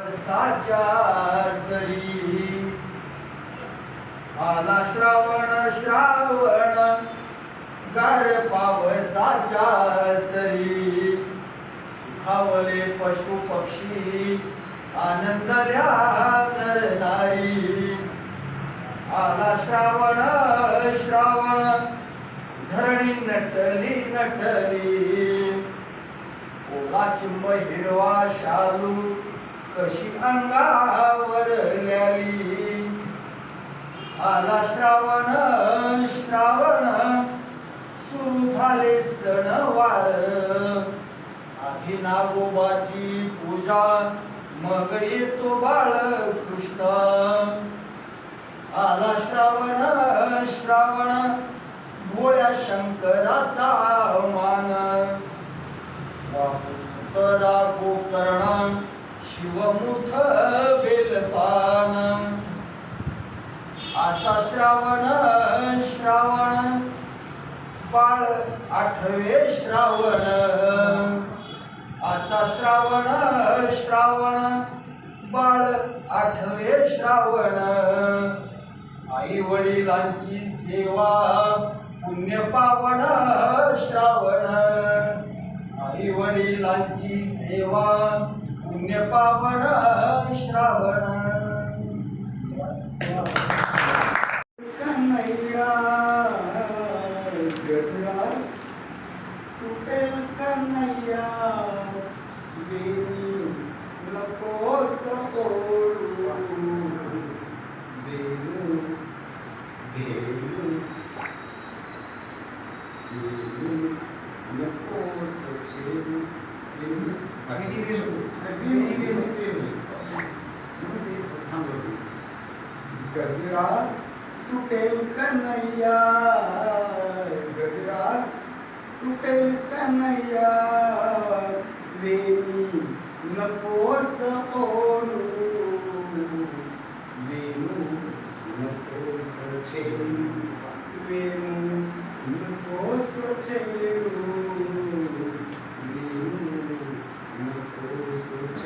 साच्या सरी आला श्रावण श्रावण गार पावसाच्या सरी सुखावले पशु पक्षी आनंदल्या नर नारी आला श्रावण श्रावण धरणी नटली नटली ओला चिंब हिरवा शालू कशी अंगावर ल्याली आला श्रावण श्रावण सुरू झाले सणवार आधी नागोबाची पूजा मग येतो बाळकृष्ण आला श्रावण श्रावण भोळ्या शंकराचा मान वापुतरा गोकर्ण शिवमुठ बेलपान असा श्रावण श्रावण बाळ आठवे श्रावण असा श्रावण श्रावण बाळ आठवे श्रावण आई वडिलांची सेवा पुण्य पावन श्रावण आई वडिलांची सेवा पुण्य पावन श्रावण कन्हैया गजरा तुटेल कन्हैया बेनी नकोस ओढू बेनू देनू बेनू नकोस छेडू बेनू गजरा तुटेल कन्हैया गजरा तुटेल कन्हैया वेणू नकोस ओढू वेणू नकोस छेडू वेणू नकोस छेडू